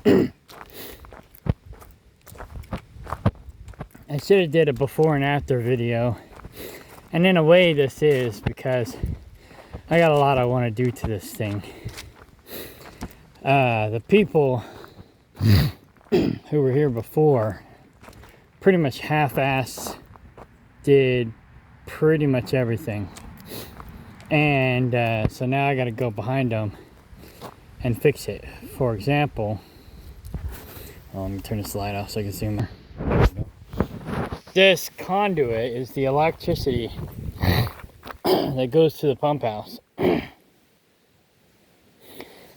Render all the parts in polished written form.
I should have did a before and after video. And in a way this is, because I got a lot I want to do to this thing. The people who were here before pretty much half-assed did pretty much everything. And so now I got to go behind them and fix it. For example, let me turn this light off so I can zoom in. This conduit is the electricity that goes to the pump house.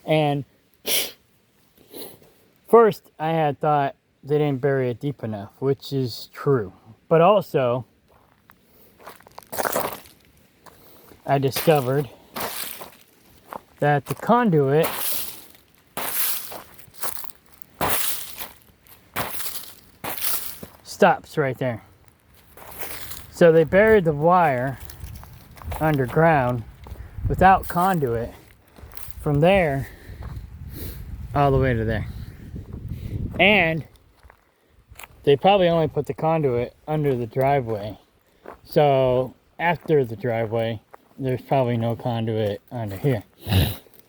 And first I had thought they didn't bury it deep enough, which is true. But also, I discovered that the conduit stops right there. So they buried the wire underground without conduit from there all the way to there. And they probably only put the conduit under the driveway. So after the driveway, there's probably no conduit under here.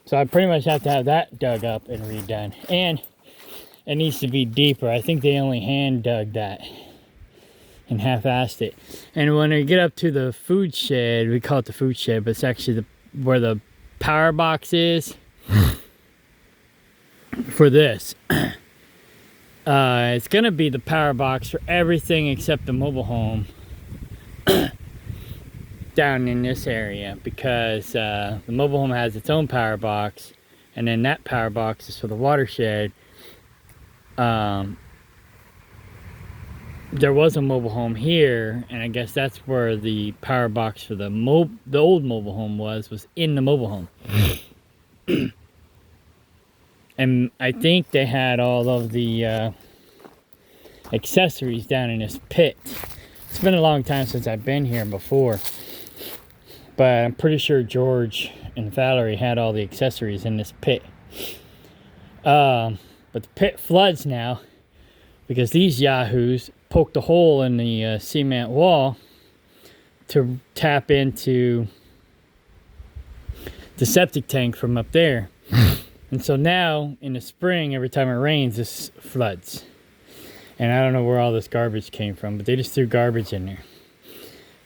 So I pretty much have to have that dug up and redone. And it needs to be deeper. I think they only hand dug that and half-assed it. And when I get up to the food shed, we call it the food shed, but it's actually where the power box is for this. It's gonna be the power box for everything except the mobile home down in this area, because the mobile home has its own power box, and then that power box is for the watershed. There was a mobile home here, and I guess that's where the power box for the old mobile home was in the mobile home. And I think they had all of the accessories down in this pit. It's been a long time since I've been here before, but I'm pretty sure George and Valerie had all the accessories in this pit. But the pit floods now because these yahoos poked a hole in the cement wall to tap into the septic tank from up there. And so now in the spring, every time it rains, this floods. And I don't know where all this garbage came from, but they just threw garbage in there.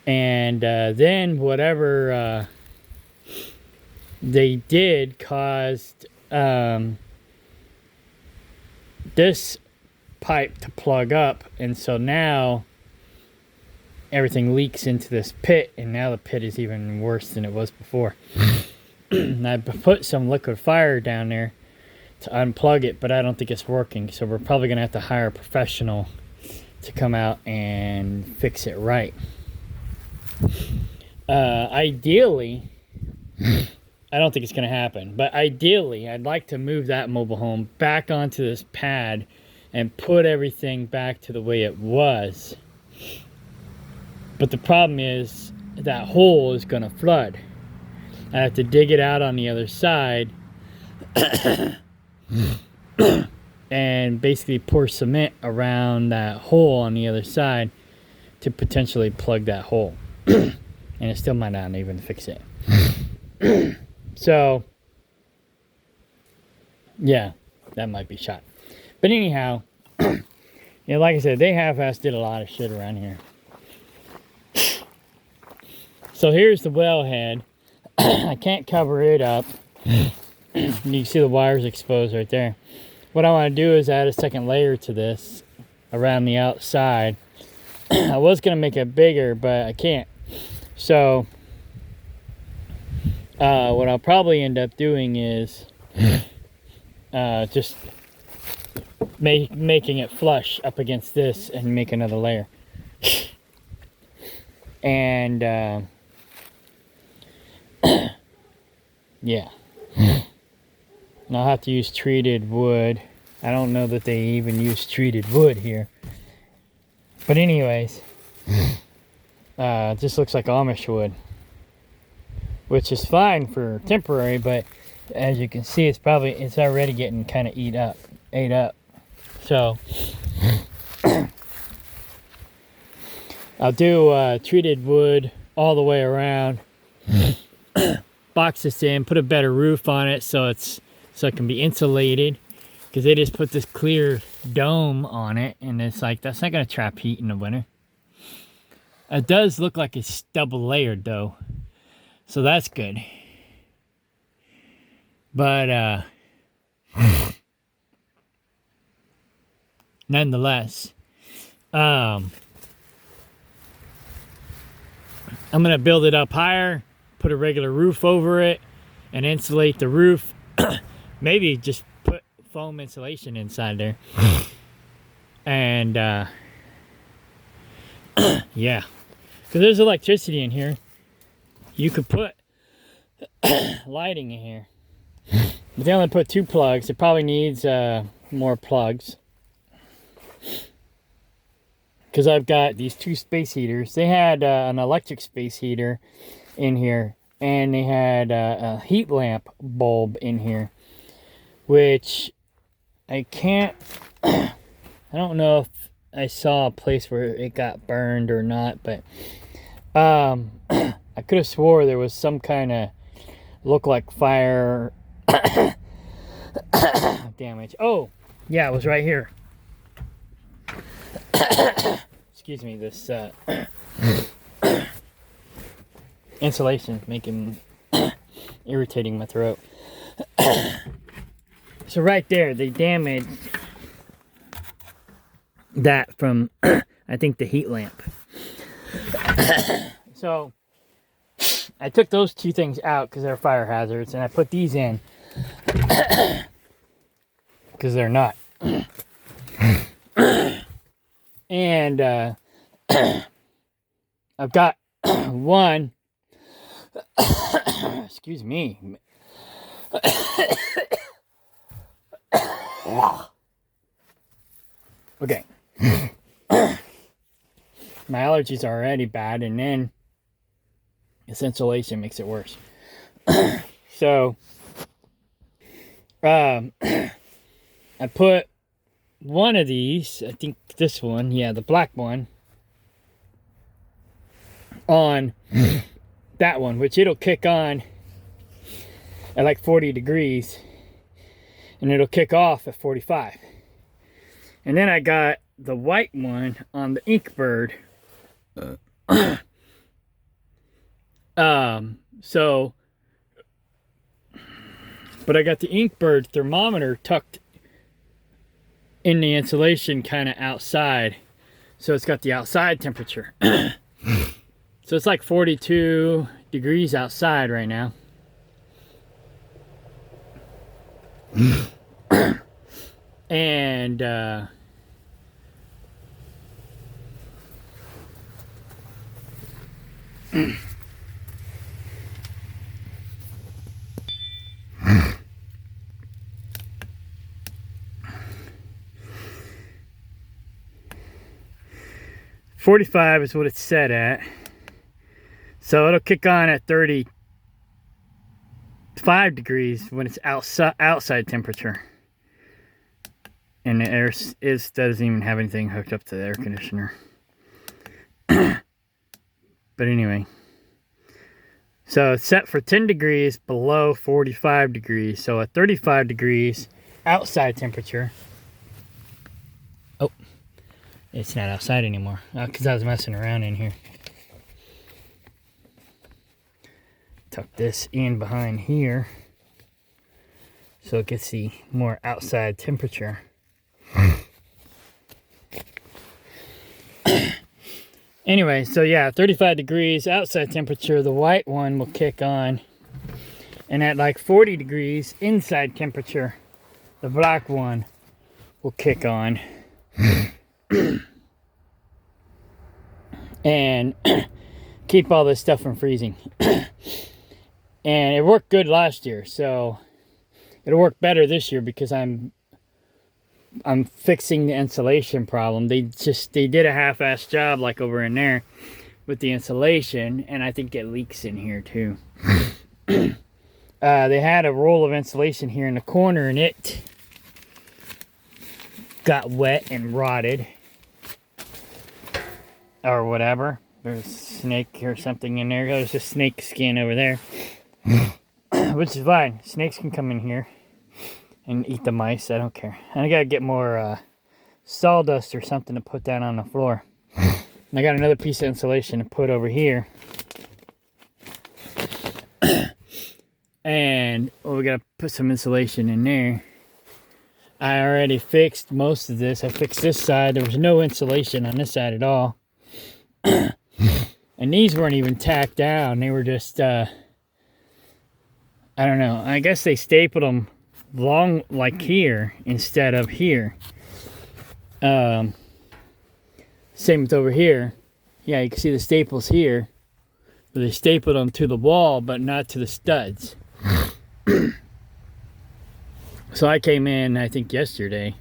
And then whatever they did caused this pipe to plug up, and so now everything leaks into this pit, and now the pit is even worse than it was before. And I put some liquid fire down there to unplug it, but I don't think it's working, so we're probably gonna have to hire a professional to come out and fix it right. Ideally, I don't think it's gonna happen, but ideally I'd like to move that mobile home back onto this pad and put everything back to the way it was. But the problem is that hole is gonna flood. I have to dig it out on the other side and basically pour cement around that hole on the other side to potentially plug that hole. And it still might not even fix it. So, yeah, that might be shot. But anyhow, like I said, they half-assed did a lot of shit around here. So here's the wellhead. I can't cover it up. You can see the wires exposed right there. What I want to do is add a second layer to this around the outside. I was going to make it bigger, but I can't. So what I'll probably end up doing is just making it flush up against this and make another layer. And yeah. And I'll have to use treated wood. I don't know that they even use treated wood here. But anyways, it just looks like Amish wood, which is fine for temporary, but as you can see, it's already getting kind of eat up. ate up. So I'll do treated wood all the way around. Box this in, put a better roof on it so it can be insulated, because they just put this clear dome on it, and it's like, that's not going to trap heat in the winter. It does look like it's double layered though, so that's good. But nonetheless, I'm gonna build it up higher, put a regular roof over it, and insulate the roof. Maybe just put foam insulation inside there. And yeah, because there's electricity in here. You could put lighting in here, but they only put 2 plugs. It probably needs more plugs, because I've got these 2 space heaters. They had an electric space heater in here, and they had a heat lamp bulb in here, which I can't, I don't know if I saw a place where it got burned or not, but I could have swore there was some kind of look like fire damage. Oh, yeah, it was right here. Excuse me, this insulation making irritating my throat. So right there, they damaged that from I think the heat lamp. So I took those 2 things out because they're fire hazards, and I put these in because they're not. And I've got one. Excuse me. Okay. My allergies are already bad, and then this insulation makes it worse. So I put one of these, I think this one, yeah, the black one, on that one, which it'll kick on at like 40 degrees, and it'll kick off at 45. And then I got the white one on the Inkbird. But I got the Inkbird thermometer tucked in the insulation kind of outside, so it's got the outside temperature. So it's like 42 degrees outside right now. And 45 is what it's set at. So it'll kick on at 35 degrees when it's outside temperature. And the air doesn't even have anything hooked up to the air conditioner. But anyway. So it's set for 10 degrees below 45 degrees. So at 35 degrees outside temperature. Oh, it's not outside anymore. Because I was messing around in here. Tuck this in behind here, so it gets the more outside temperature. Anyway, so yeah, 35 degrees outside temperature, the white one will kick on. And at like 40 degrees inside temperature, the black one will kick on. And keep all this stuff from freezing. And it worked good last year, so it'll work better this year because I'm fixing the insulation problem. They did a half-assed job like over in there with the insulation, and I think it leaks in here too. They had a roll of insulation here in the corner, and it got wet and rotted or whatever. There's a snake or something in there. There's a snake skin over there, which is fine. Snakes can come in here and eat the mice. I don't care. And I gotta get more sawdust or something to put down on the floor. And I got another piece of insulation to put over here. And we gotta put some insulation in there. I already fixed most of this. I fixed this side. There was no insulation on this side at all. And these weren't even tacked down. They were just, I don't know. I guess they stapled them long, like here, instead of here. Same with over here. Yeah, you can see the staples here. But they stapled them to the wall, but not to the studs. So I came in, I think yesterday,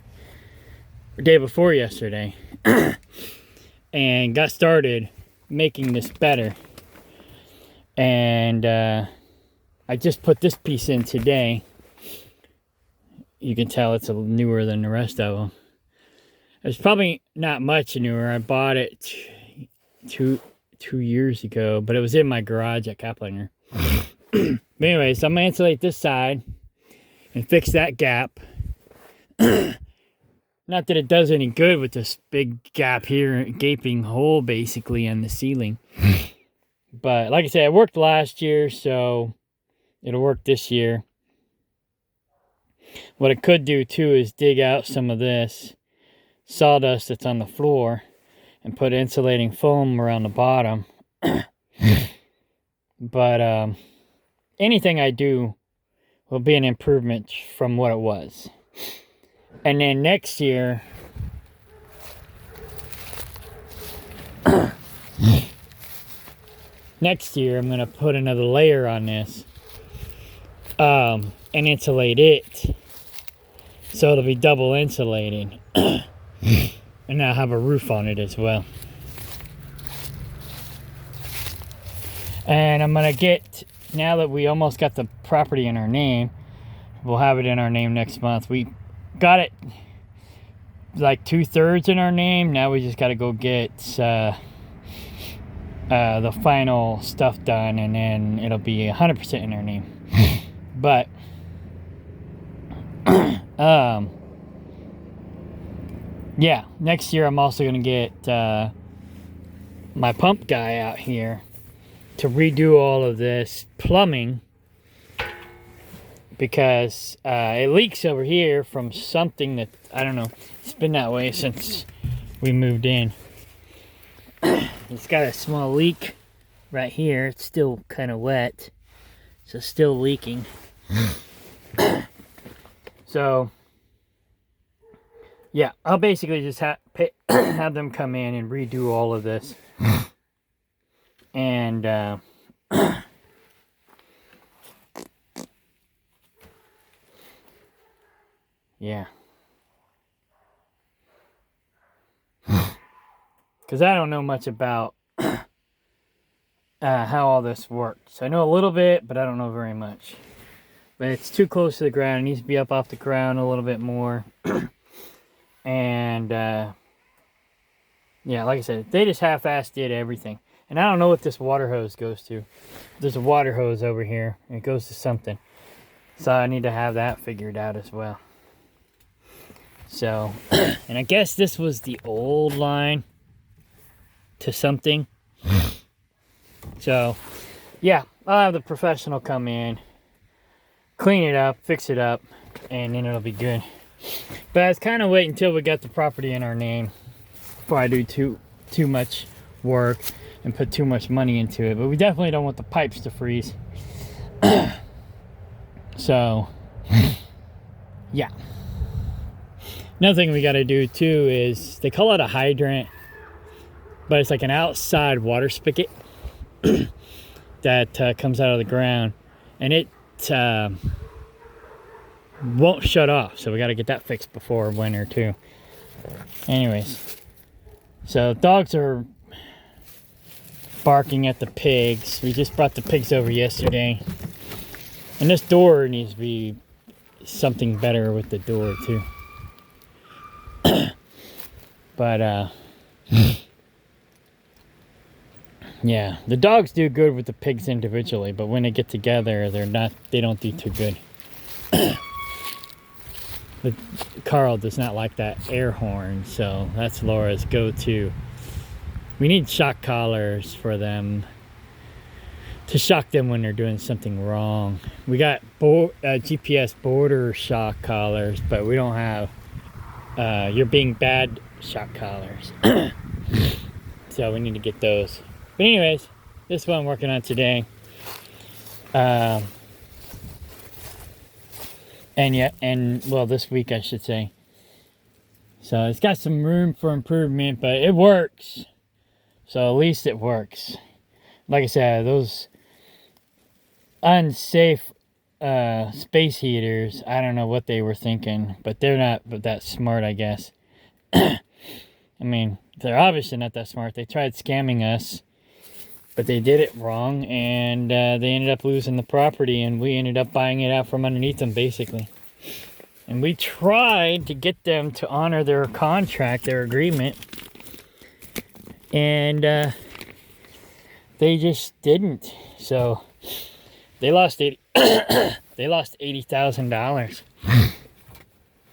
or day before yesterday, and got started making this better. And I just put this piece in today. You can tell it's a little newer than the rest of them. It's probably not much newer. I bought it two years ago, but it was in my garage at Kaplinger. But anyway, so I'm gonna insulate this side and fix that gap. Not that it does any good with this big gap here, gaping hole basically in the ceiling. But like I said, it worked last year, so it'll work this year. What I could do too is dig out some of this sawdust that's on the floor and put insulating foam around the bottom. But anything I do will be an improvement from what it was. And then next year, I'm going to put another layer on this and insulate it. So it'll be double insulated. And I'll have a roof on it as well. And I'm going to get, now that we almost got the property in our name, we'll have it in our name next month. We got it like 2/3 in our name. Now we just got to go get the final stuff done, and then it'll be 100% in our name. But yeah, next year I'm also going to get my pump guy out here to redo all of this plumbing, because it leaks over here from something that, I don't know, it's been that way since we moved in. It's got a small leak right here. It's still kind of wet, so it's still leaking. So yeah, I'll basically just have them come in and redo all of this. And yeah, because I don't know much about how all this works. I know a little bit, but I don't know very much. But it's too close to the ground. It needs to be up off the ground a little bit more. And yeah, like I said, they just half-assed did everything. And I don't know what this water hose goes to. There's a water hose over here, and it goes to something. So I need to have that figured out as well. So, and I guess this was the old line to something. So, yeah, I'll have the professional come in, clean it up, fix it up, and then it'll be good. But I was kind of waiting until we got the property in our name before I do too much work and put too much money into it. But we definitely don't want the pipes to freeze. So, yeah. Another thing we got to do too is, they call it a hydrant, but it's like an outside water spigot that comes out of the ground, and it won't shut off. So we got to get that fixed before winter too. Anyways, so dogs are barking at the pigs. We just brought the pigs over yesterday, and this door needs to be something better with the door too. But yeah, the dogs do good with the pigs individually, but when they get together, they don't do too good. But Carl does not like that air horn, so that's Laura's go-to. We need shock collars for them to shock them when they're doing something wrong. We got GPS border shock collars, but we don't have you're being bad shock collars. So we need to get those. But anyways, this is what I'm working on today. Well, this week I should say. So it's got some room for improvement, but it works. So at least it works. Like I said, those unsafe space heaters, I don't know what they were thinking, but they're not that smart, I guess. I mean, they're obviously not that smart. They tried scamming us, but they did it wrong, and they ended up losing the property, and we ended up buying it out from underneath them, basically. And we tried to get them to honor their contract, their agreement, and they just didn't. So they lost $80,000.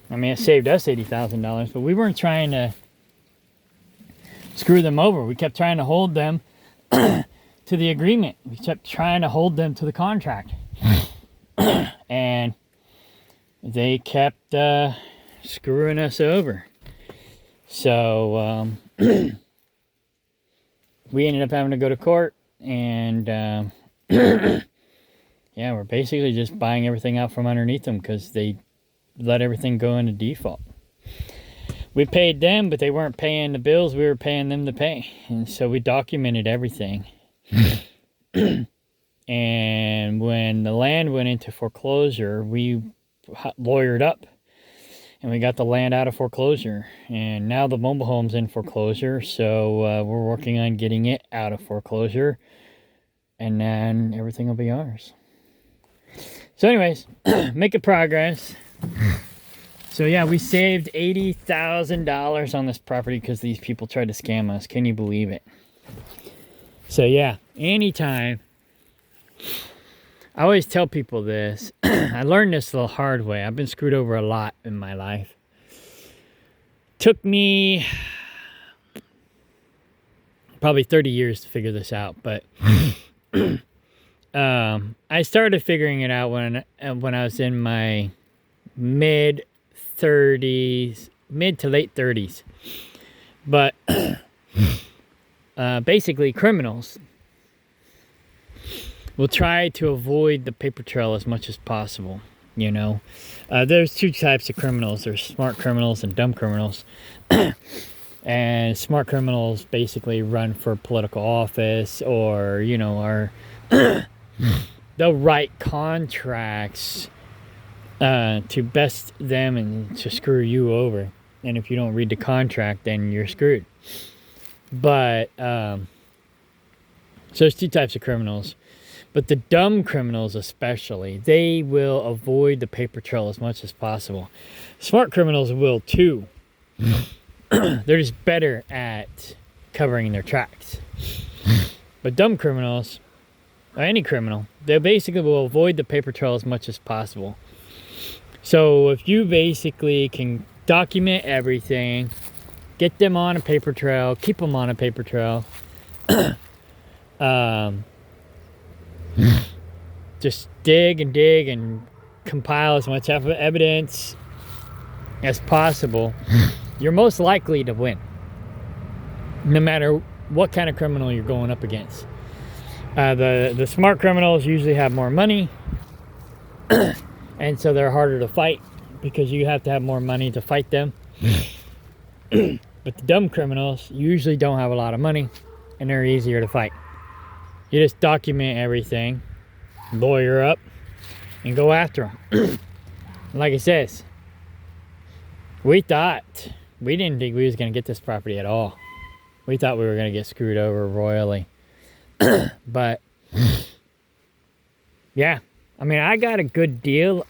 I mean, it saved us $80,000, but we weren't trying to screw them over. We kept trying to hold them to the agreement. We kept trying to hold them to the contract. And they kept screwing us over. So we ended up having to go to court, and yeah, we're basically just buying everything out from underneath them because they let everything go into default. We paid them, but they weren't paying the bills we were paying them to pay. And so we documented everything. And when the land went into foreclosure, we lawyered up and we got the land out of foreclosure. And now the mobile home's in foreclosure, so we're working on getting it out of foreclosure, and then everything will be ours. So anyways, making progress. So yeah, we saved $80,000 on this property because these people tried to scam us. Can you believe it? So yeah, anytime. I always tell people this. I learned this the hard way. I've been screwed over a lot in my life. Took me probably 30 years to figure this out, but I started figuring it out when I was in my mid to late 30s. But basically, criminals will try to avoid the paper trail as much as possible. You know, there's two types of criminals. There's smart criminals and dumb criminals. And smart criminals basically run for political office, or, you know, are they'll write contracts to best them and to screw you over. And if you don't read the contract, then you're screwed. But so there's two types of criminals. But the dumb criminals especially, they will avoid the paper trail as much as possible. Smart criminals will too. They're just better at covering their tracks. But dumb criminals, or any criminal, they basically will avoid the paper trail as much as possible. So if you basically can document everything, get them on a paper trail, keep them on a paper trail, just dig and compile as much evidence as possible, you're most likely to win, no matter what kind of criminal you're going up against. The smart criminals usually have more money, and so they're harder to fight because you have to have more money to fight them. But the dumb criminals usually don't have a lot of money, and they're easier to fight. You just document everything, lawyer up, and go after them. Like I says, we didn't think we was going to get this property at all. We thought we were going to get screwed over royally. But, yeah, I mean, I got a good deal.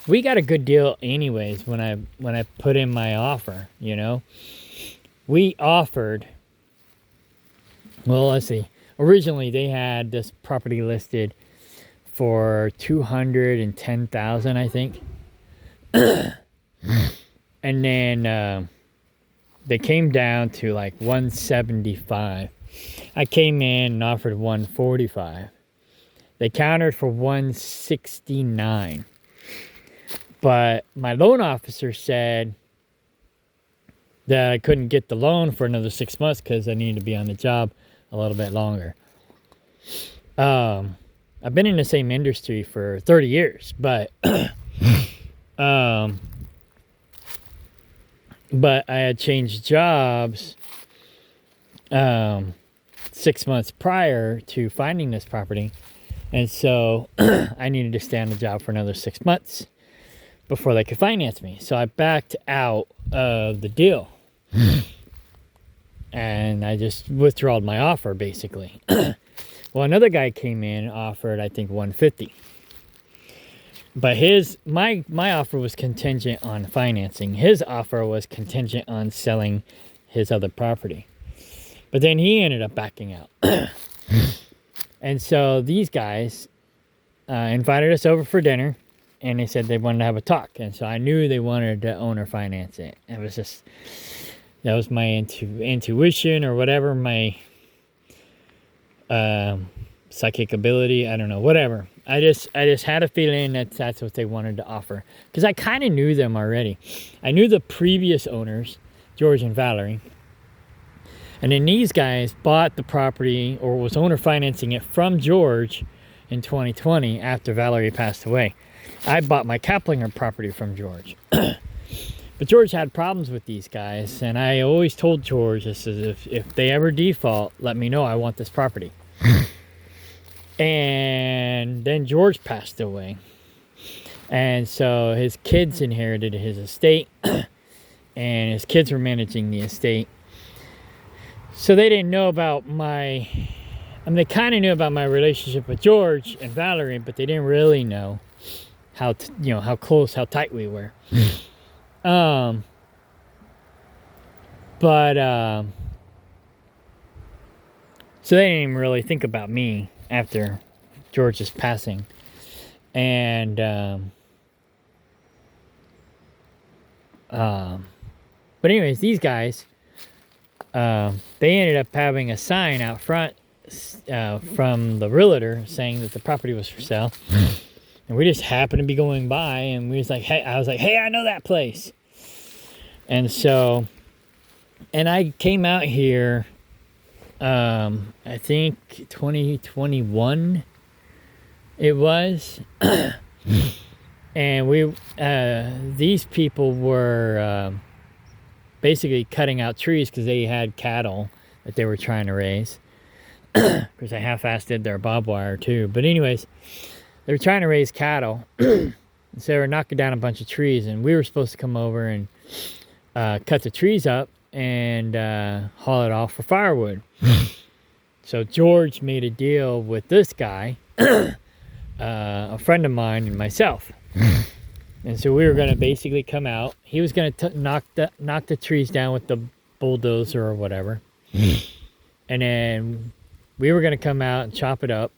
we got a good deal anyways when I put in my offer, you know. We offered, well, let's see. Originally they had this property listed for $210,000, I think. And then they came down to like 175. I came in and offered 145. They countered for 169. But my loan officer said that I couldn't get the loan for another 6 months because I needed to be on the job a little bit longer. I've been in the same industry for 30 years, but but I had changed jobs 6 months prior to finding this property. And so I needed to stay on the job for another 6 months before they could finance me. So I backed out of the deal. And I just withdrawed my offer, basically. Well, another guy came in and offered, I think, 150. But my offer was contingent on financing. His offer was contingent on selling his other property. But then he ended up backing out. And so these guys invited us over for dinner, and they said they wanted to have a talk. And so I knew they wanted to own or finance it. It was just, that was my intuition or whatever, my psychic ability, I don't know, whatever. I just had a feeling that that's what they wanted to offer. Because I kind of knew them already. I knew the previous owners, George and Valerie. And then these guys bought the property, or was owner financing it from George in 2020 after Valerie passed away. I bought my Kaplinger property from George. But George had problems with these guys, and I always told George, this is if they ever default, let me know, I want this property. And then George passed away. And so his kids inherited his estate, and his kids were managing the estate. So they didn't know about they kind of knew about my relationship with George and Valerie, but they didn't really know how close, how tight we were. So they didn't even really think about me after George's passing. And but anyways, these guys, they ended up having a sign out front from the realtor saying that the property was for sale. And we just happened to be going by, and we was like, hey, I know that place. And so, and I came out here, I think 2021 it was. And these people were basically cutting out trees because they had cattle that they were trying to raise. Because I half-assed did their barbed wire too. But anyways, they were trying to raise cattle. So they were knocking down a bunch of trees, and we were supposed to come over and cut the trees up and haul it off for firewood. So George made a deal with this guy, a friend of mine and myself. And so we were going to basically come out. He was going to knock the trees down with the bulldozer or whatever. And then we were going to come out and chop it up.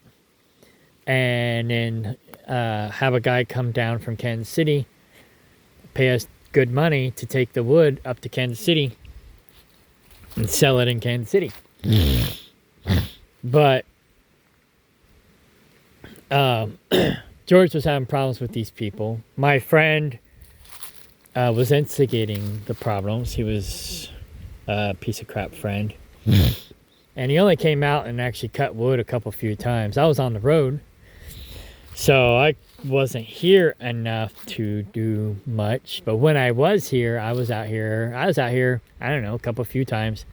And then have a guy come down from Kansas City, pay us good money to take the wood up to Kansas City and sell it in Kansas City. But George was having problems with these people. My friend was instigating the problems. He was a piece of crap friend. And he only came out and actually cut wood a few times. I was on the road, so I wasn't here enough to do much. But when I was here, I was out here, I don't know, a few times.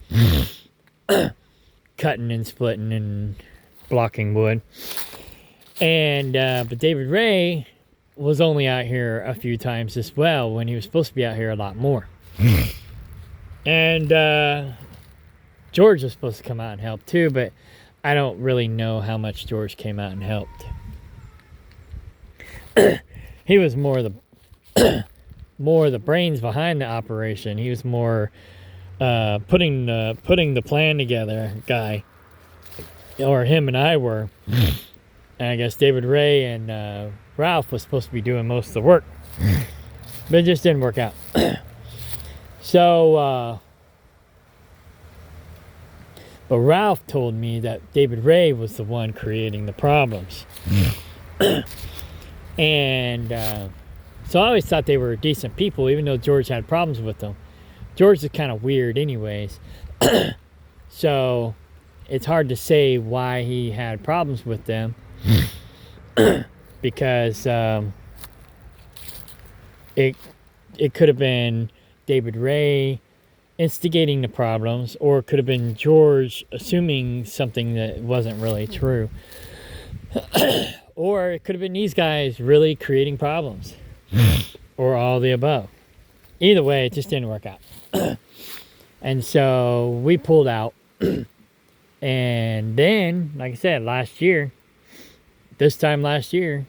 Cutting and splitting and blocking wood. And but David Ray was only out here a few times as well, when he was supposed to be out here a lot more. And George was supposed to come out and help too, but I don't really know how much George came out and helped. He was more the more the brains behind the operation. He was more putting the plan together guy, or him and I were. And I guess David Ray and Ralph was supposed to be doing most of the work, but it just didn't work out. So, but Ralph told me that David Ray was the one creating the problems. And so I always thought they were decent people, even though George had problems with them. George is kind of weird anyways. So it's hard to say why he had problems with them. Because it could have been David Ray instigating the problems, or it could have been George assuming something that wasn't really true. Or it could have been these guys really creating problems. Or all the above. Either way, it just didn't work out. And so we pulled out. And then, like I said, this time last year,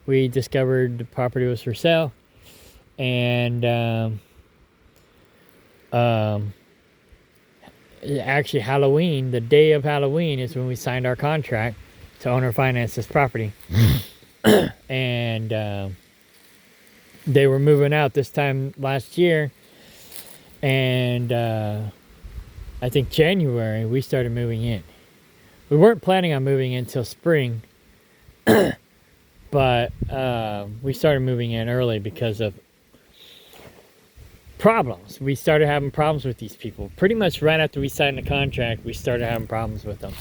we discovered the property was for sale. And actually Halloween, the day of Halloween, is when we signed our contract to owner finance this property. And they were moving out this time last year. And I think January, we started moving in. We weren't planning on moving in until spring. But we started moving in early because of problems. We started having problems with these people. Pretty much right after we signed the contract, we started having problems with them.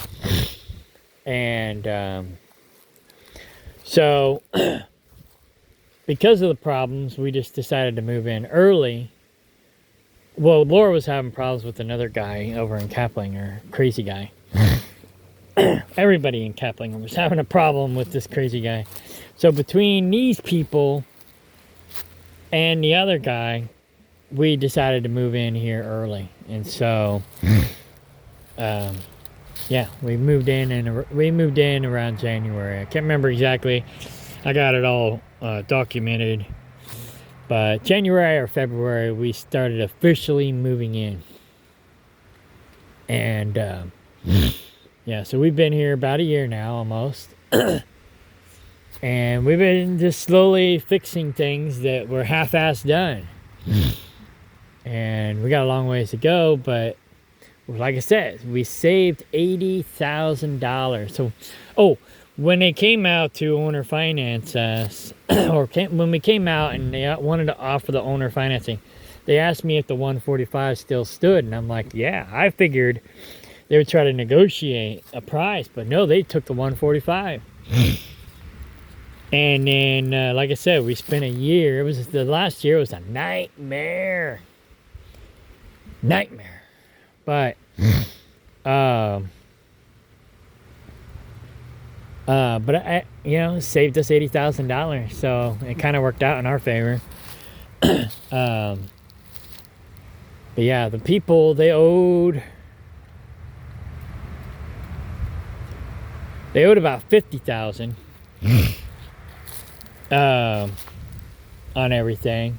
And so because of the problems, we just decided to move in early. Well, Laura was having problems with another guy over in Kaplinger, crazy guy. Everybody in Kaplinger was having a problem with this crazy guy. So between these people and the other guy, we decided to move in here early. And so, yeah, we moved in around January. I can't remember exactly. I got it all documented. But January or February, we started officially moving in. And, yeah, so we've been here about a year now, almost. And we've been just slowly fixing things that were half-assed done. And we got a long ways to go, but like I said, we saved $80,000. So, when they came out to owner finance us, when we came out and they wanted to offer the owner financing, they asked me if the 145 still stood, and I'm like, yeah, I figured they would try to negotiate a price, but no, they took the 145. And then, like I said, we spent a year. The last year was a nightmare. But, it saved us $80,000, so it kind of worked out in our favor. But yeah, the people, they owed about $50,000 on everything.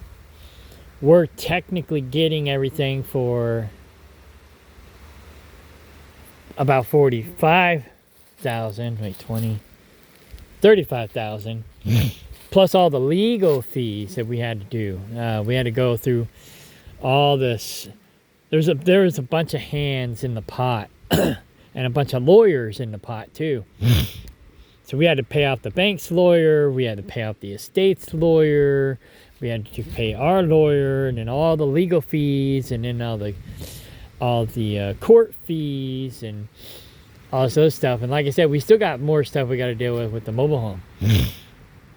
We're technically getting everything for about $45,000. Wait, 20, $35,000. Plus all the legal fees that we had to do. We had to go through all this. There was a bunch of hands in the pot, and a bunch of lawyers in the pot too. So we had to pay off the bank's lawyer, we had to pay off the estate's lawyer, we had to pay our lawyer, and then all the legal fees, and then all the court fees, and all this other stuff. And like I said, we still got more stuff we got to deal with the mobile home.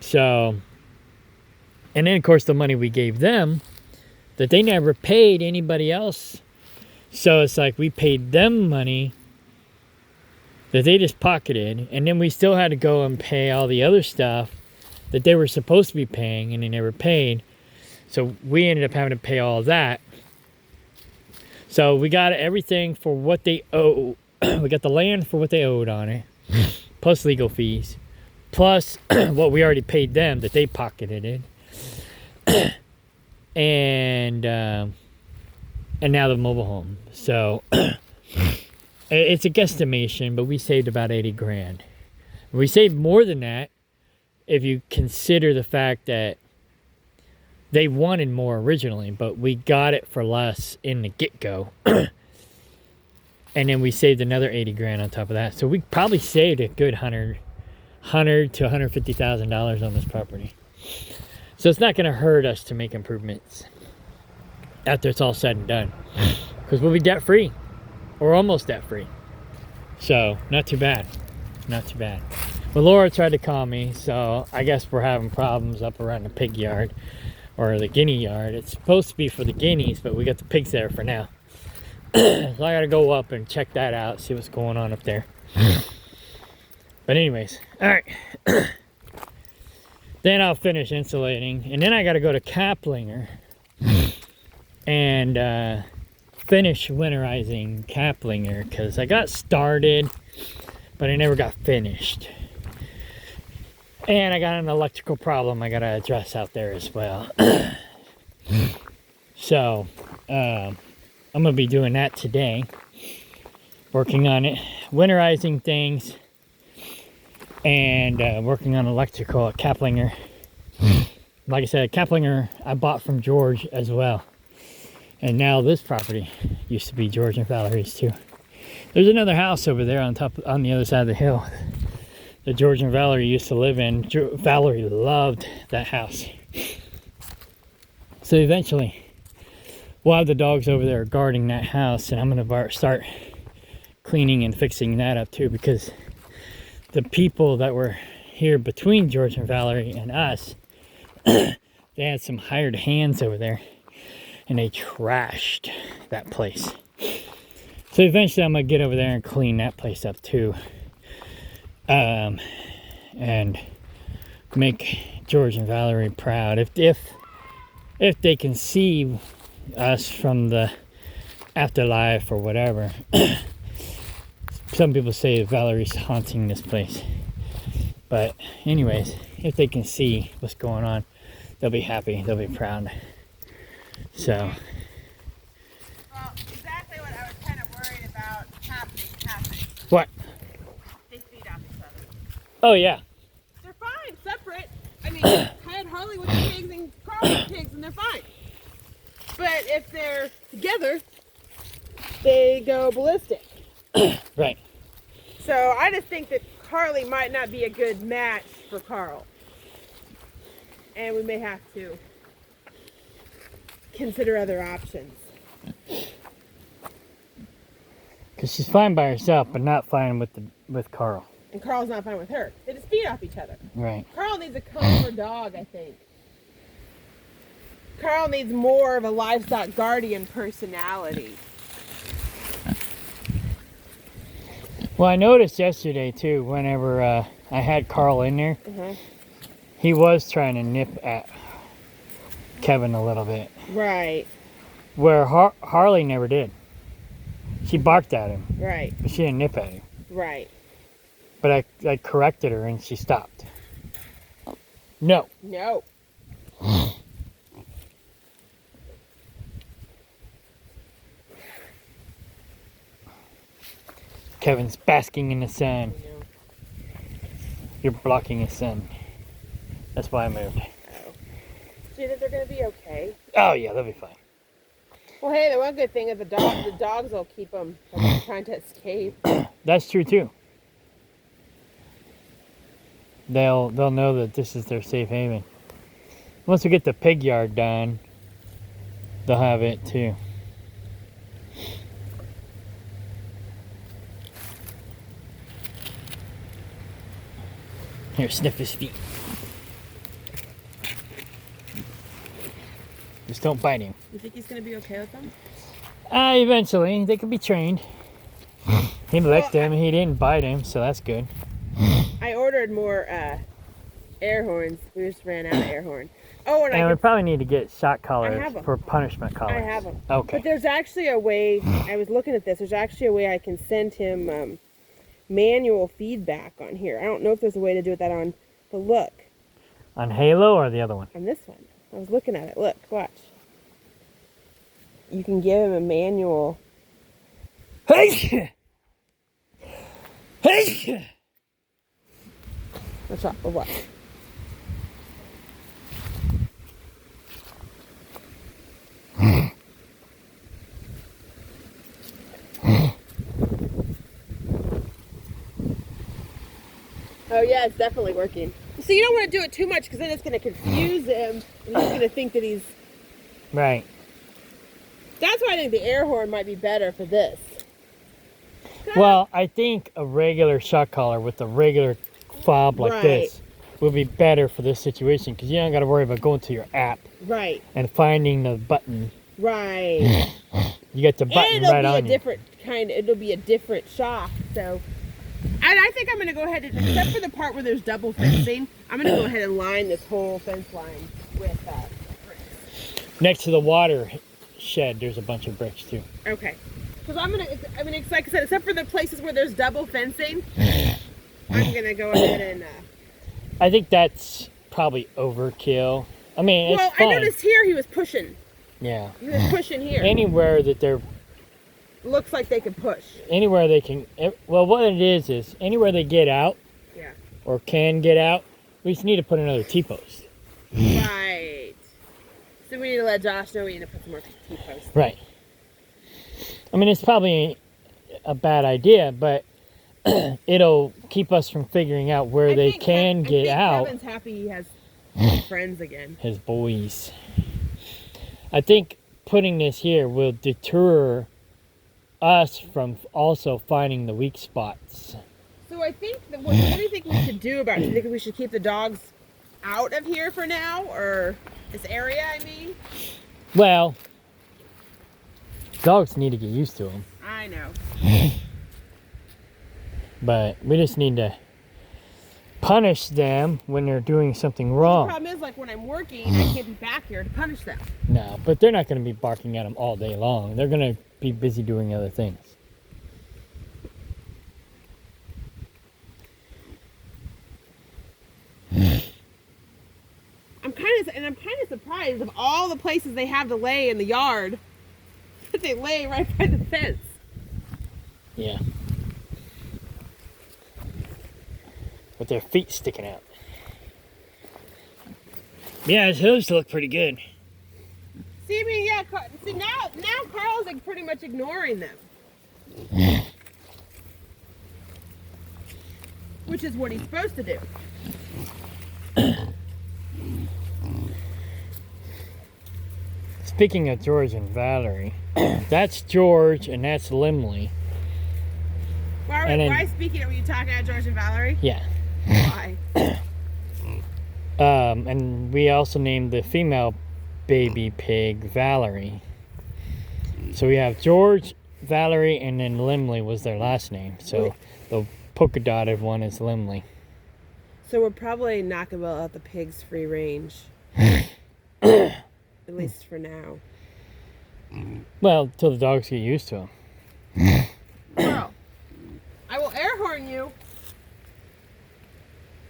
So, and then of course the money we gave them, that they never paid anybody else. So it's like we paid them money that they just pocketed, and then we still had to go and pay all the other stuff that they were supposed to be paying and they never paid. So we ended up having to pay all of that. So we got everything for what they owe. We got the land for what they owed on it, plus legal fees, plus what we already paid them that they pocketed it. and now the mobile home. So it's a guesstimation, but we saved about 80 grand. We saved more than that if you consider the fact that they wanted more originally, but we got it for less in the get-go. And then we saved another 80 grand on top of that. So we probably saved a good $100 to $150,000 on this property. So it's not going to hurt us to make improvements after it's all said and done, because we'll be debt free, or almost debt free. So not too bad, not too bad. Well, Laura tried to call me, so I guess we're having problems up around the pig yard or the guinea yard. It's supposed to be for the guineas, but we got the pigs there for now. So I gotta go up and check that out, see what's going on up there. But anyways, all right. Then I'll finish insulating, and then I gotta go to Kaplinger and finish winterizing Kaplinger, because I got started, but I never got finished. And I got an electrical problem I gotta address out there as well. So, I'm gonna be doing that today. Working on it, winterizing things, and working on electrical at Kaplinger. Like I said, Kaplinger I bought from George as well. And now this property used to be George and Valerie's too. There's another house over there on the other side of the hill that George and Valerie used to live in. Valerie loved that house. So eventually, we'll have the dogs over there guarding that house, and I'm gonna start cleaning and fixing that up too, because the people that were here between George and Valerie and us, they had some hired hands over there, and they trashed that place. So eventually I'm gonna get over there and clean that place up too, and make George and Valerie proud. If they can see us from the afterlife or whatever. Some people say Valerie's haunting this place, but anyways, if they can see what's going on, they'll be happy, they'll be proud. So, well, exactly what I was kind of worried about happening. What? They feed off each other. Oh yeah. They're fine, separate. I mean, I had Harley with the pigs and Carl with the pigs, and they're fine. But if they're together, they go ballistic. Right. So I just think that Harley might not be a good match for Carl. And we may have to consider other options. Because she's fine by herself, but not fine with Carl. And Carl's not fine with her. They just feed off each other. Right. Carl needs a calmer dog, I think. Carl needs more of a livestock guardian personality. Well, I noticed yesterday too, whenever I had Carl in there, he was trying to nip at Kevin a little bit. Right. Where Harley never did. She barked at him. Right. But she didn't nip at him. Right. But I corrected her and she stopped. No. No. Kevin's basking in the sun. You're blocking his sun. That's why I moved. Oh. Do you think they're going to be okay? Oh yeah, they'll be fine. Well, hey, the one good thing is the dogs will keep them from trying to escape. That's true too. They'll know that this is their safe haven. Once we get the pig yard done, they'll have it too. Here, sniff his feet. Just don't bite him. You think he's going to be okay with them? Eventually, they can be trained. He licked him, he didn't bite him, so that's good. I ordered more air horns. We just ran out of air horn. Oh, and we probably need to get shot collars have 'em. for punishment collars. I have them. Okay. But there's actually a way, I was looking at this, there's actually a way I can send him manual feedback on here. I don't know if there's a way to do that on the look. On Halo or the other one? On this one. I was looking at it. Look, watch. You can give him a manual. Hey! Hey! Watch. Oh yeah, it's definitely working. So you don't want to do it too much because then it's going to confuse him and he's going to think that he's... Right. That's why I think the air horn might be better for this. Well, I think a regular shot collar with a regular fob like this will be better for this situation because you don't got to worry about going to your app Right. and finding the button. Right. You get the button right on you. It'll be a different shock. So, and I think I'm going to go ahead and, except for the part where there's double fencing, I'm going to go ahead and line this whole fence line with bricks. Next to the water shed, there's a bunch of bricks too. Okay. Because like I said, except for the places where there's double fencing, I'm going to go ahead and... I think that's probably overkill. I mean, it's fine. I noticed here he was pushing. Yeah. He was pushing here. Anywhere that they're... Looks like they can push. Anywhere they can... Well, what it is anywhere they get out, yeah, or can get out, we just need to put another T-post. Right. So we need to let Josh know we need to put some more T-posts. Right. I mean, it's probably a bad idea, but it'll keep us from figuring out where they can get out. Kevin's happy he has friends again. His boys. I think putting this here will deter us from also finding the weak spots. So I think what do you think we should do about it? Do you think we should keep the dogs out of here for now, or this area? I mean. Well, dogs need to get used to them. I know. But we just need to punish them when they're doing something wrong. The problem is, like, when I'm working, I can't be back here to punish them. No, but they're not going to be barking at them all day long. They're going to be busy doing other things. I'm kind of surprised of all the places they have to lay in the yard that they lay right by the fence. Yeah. With their feet sticking out. Yeah, his hooves look pretty good. See, I mean, yeah. See, now Carl's like pretty much ignoring them, which is what he's supposed to do. Speaking of George and Valerie, that's George and that's Limley. Why speaking? Were you talking about George and Valerie? Yeah. Why? And we also named the female baby pig Valerie. So we have George, Valerie, and then Limley was their last name. So the polka dotted one is Limley. So we're probably not going to let the pigs free range. At least for now. Well, till the dogs get used to them. Carl, I will air horn you.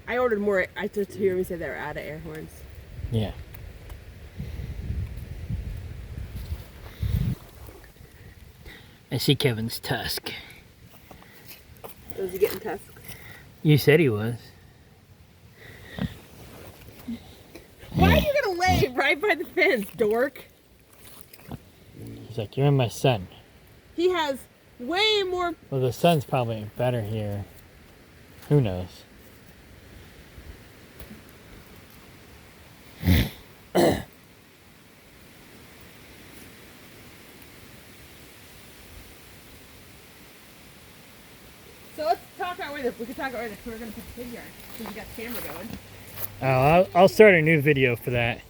I ordered more. I just hear me say they were out of air horns. Yeah. I see Kevin's tusk. Was he getting tusks? You said he was. Why are you going to lay right by the fence, dork? He's like, you're my son. He has way more... Well, the sun's probably better here. Who knows? So let's talk about where we can talk about where we're going to put the pig yard, since we got the camera going. I'll start a new video for that.